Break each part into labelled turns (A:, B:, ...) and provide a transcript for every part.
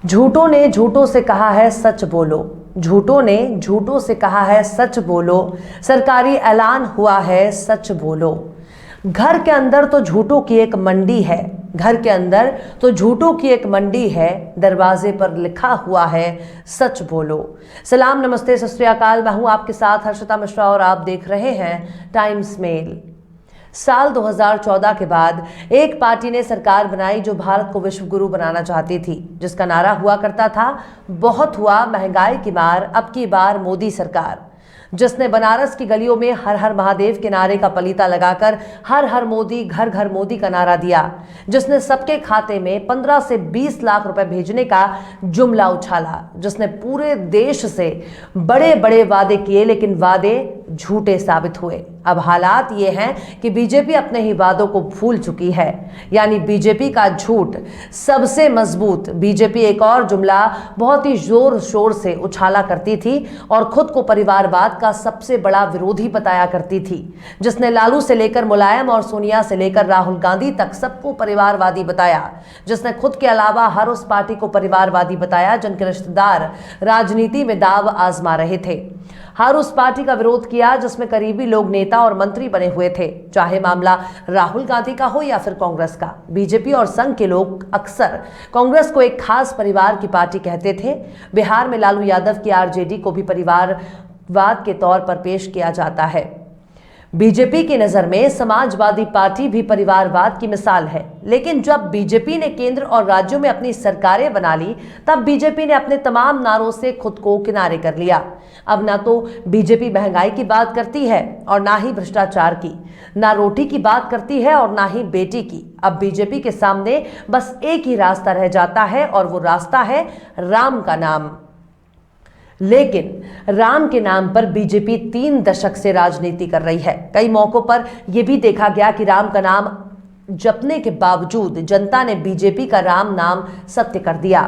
A: झूठों ने झूठों से कहा है सच बोलो, झूठों ने झूठों से कहा है सच बोलो, सरकारी ऐलान हुआ है सच बोलो। घर के अंदर तो झूठों की एक मंडी है, घर के अंदर तो झूठों की एक मंडी है, दरवाजे पर लिखा हुआ है सच बोलो। सलाम, नमस्ते, सत श्री अकाल। मैं हूं आपके साथ हर्षिता मिश्रा और आप देख रहे हैं टाइम्स मेल। साल 2014 के बाद एक पार्टी ने सरकार बनाई जो भारत को विश्व गुरु बनाना चाहती थी, जिसका नारा हुआ करता था बहुत हुआ महंगाई की मार, अब की बार मोदी सरकार। जिसने बनारस की गलियों में हर हर महादेव के नारे का पलीता लगाकर हर हर मोदी घर घर मोदी का नारा दिया, जिसने सबके खाते में 15 से 20 लाख रुपए भेजने का जुमला उछाला, जिसने पूरे देश से बड़े बड़े वादे किए लेकिन वादे झूठे साबित हुए। अब हालात ये हैं कि बीजेपी अपने ही वादों को भूल चुकी है, यानी बीजेपी का झूठ सबसे मजबूत। बीजेपी एक और जुमला बहुत ही जोर शोर से उछाला करती थी और खुद को परिवारवाद का सबसे बड़ा विरोधी बताया करती थी, जिसने लालू से लेकर मुलायम और सोनिया से लेकर राहुल गांधी तक सबको परिवारवादी बताया, जिसने खुद के अलावा हर उस पार्टी को परिवारवादी बताया जिनके रिश्तेदार राजनीति में दांव आजमा रहे थे। हर उस पार्टी का विरोध किया जिसमें करीबी लोग नेता और मंत्री बने हुए थे, चाहे मामला राहुल गांधी का हो या फिर कांग्रेस का। बीजेपी और संघ के लोग अक्सर कांग्रेस को एक खास परिवार की पार्टी कहते थे। बिहार में लालू यादव की आरजेडी को भी परिवारवाद के तौर पर पेश किया जाता है। बीजेपी की नजर में समाजवादी पार्टी भी परिवारवाद की मिसाल है, लेकिन जब बीजेपी ने केंद्र और राज्यों में अपनी सरकारें बना ली, तब बीजेपी ने अपने तमाम नारों से खुद को किनारे कर लिया। अब ना तो बीजेपी महंगाई की बात करती है और ना ही भ्रष्टाचार की, ना रोटी की बात करती है और ना ही बेटी की। अब बीजेपी के सामने बस एक ही रास्ता रह जाता है और वो रास्ता है राम का नाम। लेकिन राम के नाम पर बीजेपी 3 दशक से राजनीति कर रही है। कई मौकों पर यह भी देखा गया कि राम का नाम जपने के बावजूद जनता ने बीजेपी का राम नाम सत्य कर दिया।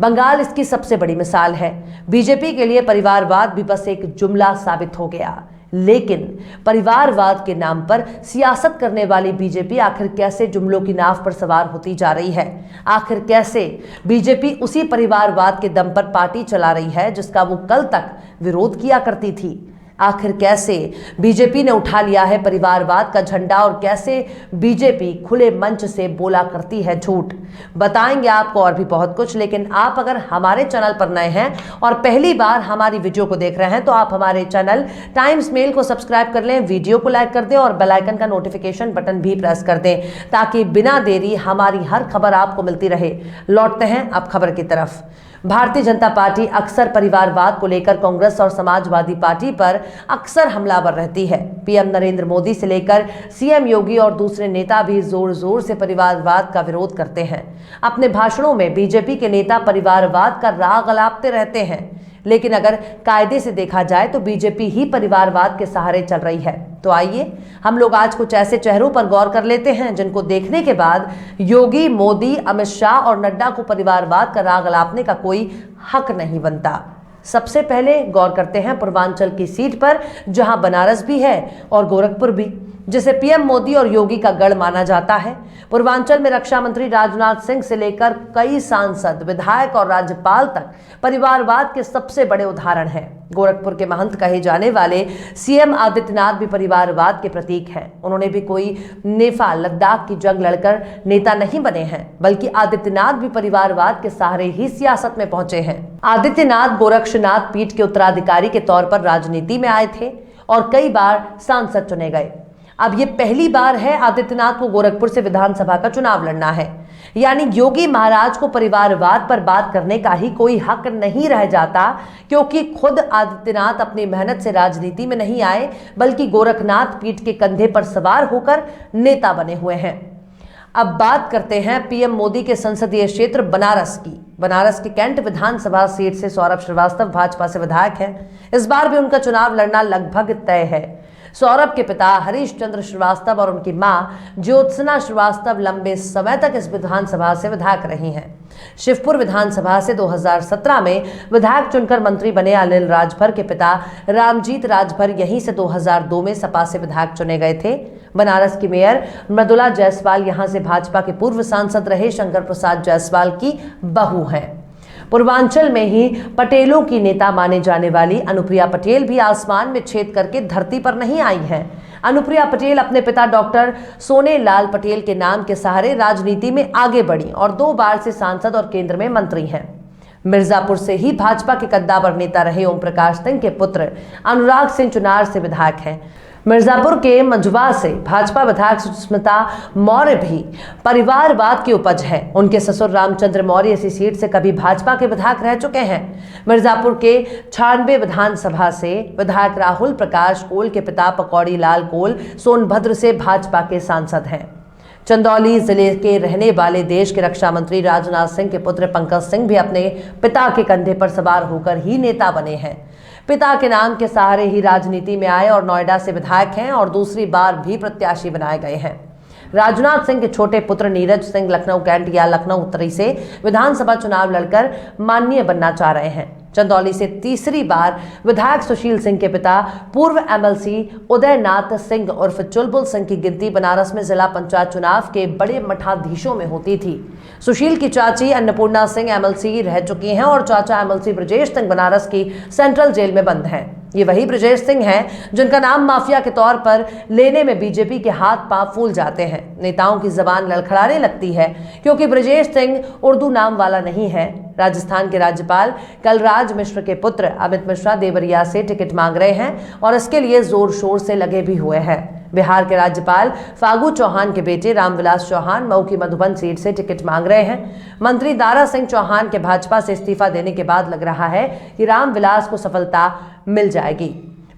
A: बंगाल इसकी सबसे बड़ी मिसाल है। बीजेपी के लिए परिवारवाद भी बस एक जुमला साबित हो गया। लेकिन परिवारवाद के नाम पर सियासत करने वाली बीजेपी आखिर कैसे जुमलों की नाव पर सवार होती जा रही है? आखिर कैसे बीजेपी उसी परिवारवाद के दम पर पार्टी चला रही है जिसका वो कल तक विरोध किया करती थी? आखिर कैसे बीजेपी ने उठा लिया है परिवारवाद का झंडा और कैसे बीजेपी खुले मंच से बोला करती है झूठ? बताएंगे आपको और भी बहुत कुछ। लेकिन आप अगर हमारे चैनल पर नए हैं और पहली बार हमारी वीडियो को देख रहे हैं तो आप हमारे चैनल टाइम्स मेल को सब्सक्राइब कर लें, वीडियो को लाइक कर दें और बेल आइकन का नोटिफिकेशन बटन भी प्रेस कर दें, ताकि बिना देरी हमारी हर खबर आपको मिलती रहे। लौटते हैं अब खबर की तरफ। भारतीय जनता पार्टी अक्सर परिवारवाद को लेकर कांग्रेस और समाजवादी पार्टी पर अक्सर हमलावर रहती है। पीएम नरेंद्र मोदी से लेकर सीएम योगी और दूसरे नेता भी जोर जोर से परिवारवाद का विरोध करते हैं। अपने भाषणों में बीजेपी के नेता परिवारवाद का राग अलापते रहते हैं, लेकिन अगर कायदे से देखा जाए तो बीजेपी ही परिवारवाद के सहारे चल रही है। तो आइए हम लोग आज कुछ ऐसे चेहरों पर गौर कर लेते हैं जिनको देखने के बाद योगी, मोदी, अमित शाह और नड्डा को परिवारवाद का राग अलापने का कोई हक नहीं बनता। सबसे पहले गौर करते हैं पूर्वांचल की सीट पर, जहां बनारस भी है और गोरखपुर भी, जिसे पीएम मोदी और योगी का गढ़ माना जाता है। पूर्वांचल में रक्षा मंत्री राजनाथ सिंह से लेकर कई सांसद, विधायक और राज्यपाल तक परिवारवाद के सबसे बड़े उदाहरण हैं। गोरखपुर के महंत कहे जाने वाले सीएम आदित्यनाथ भी परिवारवाद के प्रतीक हैं। उन्होंने भी कोई नेफा लद्दाख की जंग लड़कर नेता नहीं बने हैं, बल्कि आदित्यनाथ भी परिवारवाद के सहारे ही सियासत में पहुंचे हैं। आदित्यनाथ गोरक्षनाथ पीठ के उत्तराधिकारी के तौर पर राजनीति में आए थे और कई बार सांसद चुने गए। अब ये पहली बार है आदित्यनाथ को गोरखपुर से विधानसभा का चुनाव लड़ना है, यानी योगी महाराज को परिवारवाद पर बात करने का ही कोई हक नहीं रह जाता, क्योंकि खुद आदित्यनाथ अपनी मेहनत से राजनीति में नहीं आए, बल्कि गोरखनाथ पीठ के कंधे पर सवार होकर नेता बने हुए हैं। अब बात करते हैं पीएम मोदी के संसदीय क्षेत्र बनारस की। बनारस की कैंट विधानसभा सीट से सौरभ श्रीवास्तव भाजपा से विधायक हैं। इस बार भी उनका चुनाव लड़ना लगभग तय है। सौरभ के पिता हरीश चंद्र श्रीवास्तव और उनकी मां ज्योत्सना श्रीवास्तव लंबे समय तक इस विधानसभा से विधायक रही हैं। शिवपुर विधानसभा से 2017 में विधायक चुनकर मंत्री बने अनिल राजभर के पिता रामजीत राजभर यहीं से 2002 में सपा से विधायक चुने गए थे। बनारस की मेयर मृदुला जायसवाल यहां से भाजपा के पूर्व सांसद रहे शंकर प्रसाद जायसवाल की बहू हैं। पूर्वांचल में ही पटेलों की नेता माने जाने वाली अनुप्रिया पटेल भी आसमान में छेद करके धरती पर नहीं आई हैं। अनुप्रिया पटेल अपने पिता डॉक्टर सोनेलाल पटेल के नाम के सहारे राजनीति में आगे बढ़ी और 2 बार से सांसद और केंद्र में मंत्री हैं। मिर्जापुर से ही भाजपा के कद्दावर नेता रहे ओम प्रकाश सिंह के पुत्र अनुराग सिंह चुनार से विधायक हैं। मिर्जापुर के मंझवा से भाजपा विधायक सुष्मिता मौर्य भी परिवारवाद की उपज है। उनके ससुर रामचंद्र मौर्य इसी सीट से कभी भाजपा के विधायक रह चुके हैं। मिर्जापुर के 96 विधानसभा से विधायक राहुल प्रकाश कोल के पिता पकौड़ी लाल कोल सोनभद्र से भाजपा के सांसद हैं। चंदौली जिले के रहने वाले देश के रक्षा मंत्री राजनाथ सिंह के पुत्र पंकज सिंह भी अपने पिता के कंधे पर सवार होकर ही नेता बने हैं। पिता के नाम के सहारे ही राजनीति में आए और नोएडा से विधायक हैं और दूसरी बार भी प्रत्याशी बनाए गए हैं। राजनाथ सिंह के छोटे पुत्र नीरज सिंह लखनऊ कैंट या लखनऊ उत्तरी से विधानसभा चुनाव लड़कर माननीय बनना चाह रहे हैं। चंदौली से तीसरी बार विधायक सुशील सिंह के पिता पूर्व एमएलसी उदयनाथ सिंह उर्फ चुलबुल सिंह की गिनती बनारस में जिला पंचायत चुनाव के बड़े मठाधीशों में होती थी। सुशील की चाची अन्नपूर्णा सिंह एमएलसी रह चुकी हैं और चाचा एमएलसी ब्रजेश सिंह बनारस की सेंट्रल जेल में बंद हैं। ये वही ब्रजेश सिंह हैं जिनका नाम माफिया के तौर पर लेने में बीजेपी के हाथ पांव फूल जाते हैं। नेताओं की जबान लड़खड़ाने लगती है क्योंकि ब्रजेश सिंह उर्दू नाम वाला नहीं है। राजस्थान के राज्यपाल कलराज मिश्र के पुत्र अमित मिश्रा देवरिया से टिकट मांग रहे हैं और इसके लिए जोर शोर से लगे भी हुए हैं। बिहार के राज्यपाल फागू चौहान के बेटे रामविलास चौहान मऊ की मधुबन सीट से टिकट मांग रहे हैं। मंत्री दारा सिंह चौहान के भाजपा से इस्तीफा देने के बाद लग रहा है कि रामविलास को सफलता मिल जाएगी।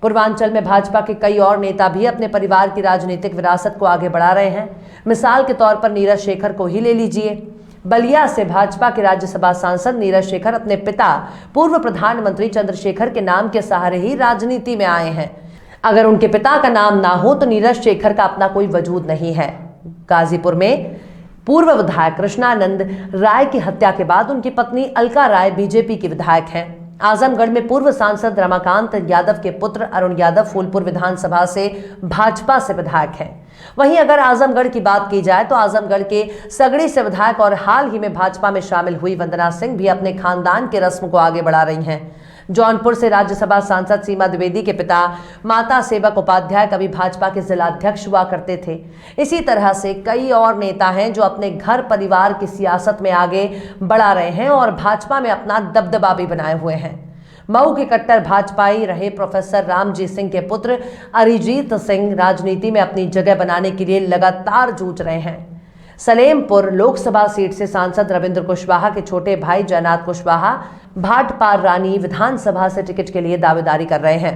A: पूर्वांचल में भाजपा के कई और नेता भी अपने परिवार की राजनीतिक विरासत को आगे बढ़ा रहे हैं। मिसाल के तौर पर नीरज शेखर को ही ले लीजिए। बलिया से भाजपा के राज्यसभा सांसद नीरज शेखर अपने पिता पूर्व प्रधानमंत्री चंद्रशेखर के नाम के सहारे ही राजनीति में आए हैं। अगर उनके पिता का नाम ना हो तो नीरज शेखर का अपना कोई वजूद नहीं है। गाजीपुर में पूर्व विधायक कृष्णानंद राय की हत्या के बाद उनकी पत्नी अलका राय बीजेपी की विधायक हैं। आजमगढ़ में पूर्व सांसद रमाकांत यादव के पुत्र अरुण यादव फूलपुर विधानसभा से भाजपा से विधायक हैं। वहीं अगर आजमगढ़ की बात की जाए तो आजमगढ़ के सगड़ी से विधायक और हाल ही में भाजपा में शामिल हुई वंदना सिंह भी अपने खानदान के रस्म को आगे बढ़ा रही हैं। जौनपुर से राज्यसभा सांसद सीमा द्विवेदी के पिता माता सेवक उपाध्याय कभी भाजपा के जिलाध्यक्ष हुआ करते थे। इसी तरह से कई और नेता हैं जो अपने घर परिवार की सियासत में आगे बढ़ा रहे हैं और भाजपा में अपना दबदबा भी बनाए हुए हैं। मऊ के कट्टर भाजपाई रहे प्रोफेसर रामजी सिंह के पुत्र अरिजीत सिंह राजनीति में अपनी जगह बनाने के लिए लगातार जूझ रहे हैं। सलेमपुर लोकसभा सीट से सांसद रविंद्र कुशवाहा के छोटे भाई जयनाथ कुशवाहा भाटपार रानी विधानसभा से टिकट के लिए दावेदारी कर रहे हैं।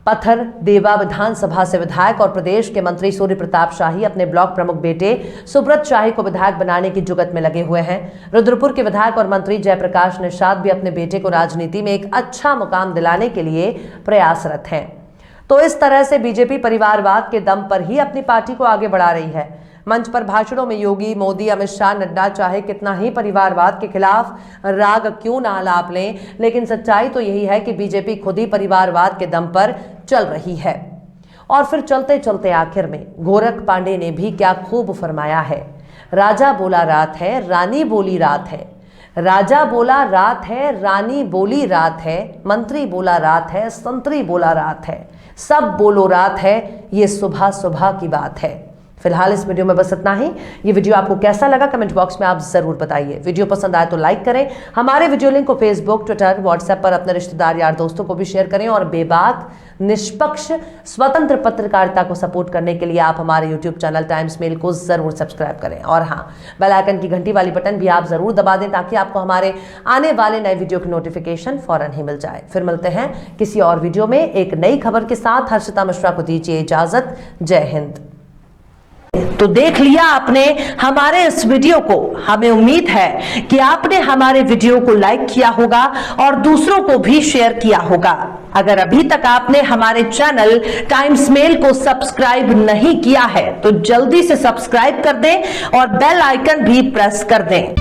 A: पत्थर देवा विधानसभा से विधायक और प्रदेश के मंत्री सूर्य प्रताप शाही अपने ब्लॉक प्रमुख बेटे सुब्रत शाही को विधायक बनाने की जुगत में लगे हुए हैं। रुद्रपुर के विधायक और मंत्री जयप्रकाश निषाद भी अपने बेटे को राजनीति में एक अच्छा मुकाम दिलाने के लिए प्रयासरत हैं। तो इस तरह से बीजेपी परिवारवाद के दम पर ही अपनी पार्टी को आगे बढ़ा रही है। मंच पर भाषणों में योगी, मोदी, अमित शाह, नड्डा चाहे कितना ही परिवारवाद के खिलाफ राग क्यों ना आलाप लें, लेकिन सच्चाई तो यही है कि बीजेपी खुद ही परिवारवाद के दम पर चल रही है। और फिर चलते चलते आखिर में गोरख पांडे ने भी क्या खूब फरमाया है। राजा बोला रात है, रानी बोली रात है। राजा बोला रात है, रानी बोली रात है, मंत्री बोला रात है, संतरी बोला रात है, सब बोलो रात है, ये सुबह सुबह की बात है। फिलहाल इस वीडियो में बस इतना ही। ये वीडियो आपको कैसा लगा कमेंट बॉक्स में आप जरूर बताइए। वीडियो पसंद आए तो लाइक करें। हमारे वीडियो लिंक को फेसबुक, ट्विटर, व्हाट्सएप पर अपने रिश्तेदार यार दोस्तों को भी शेयर करें और बेबाक, निष्पक्ष, स्वतंत्र पत्रकारिता को सपोर्ट करने के लिए आप हमारे यूट्यूब चैनल टाइम्स मेल को जरूर सब्सक्राइब करें। और हाँ, बेल आइकन की घंटी वाली बटन भी आप जरूर दबा दें ताकि आपको हमारे आने वाले नए वीडियो की नोटिफिकेशन फौरन ही मिल जाए। फिर मिलते हैं किसी और वीडियो में एक नई खबर के साथ। हर्षिता मिश्रा को दीजिए इजाजत। जय हिंद। तो देख लिया आपने हमारे इस वीडियो को। हमें उम्मीद है कि आपने हमारे वीडियो को लाइक किया होगा और दूसरों को भी शेयर किया होगा। अगर अभी तक आपने हमारे चैनल टाइम्स मेल को सब्सक्राइब नहीं किया है तो जल्दी से सब्सक्राइब कर दें और बेल आइकन भी प्रेस कर दें।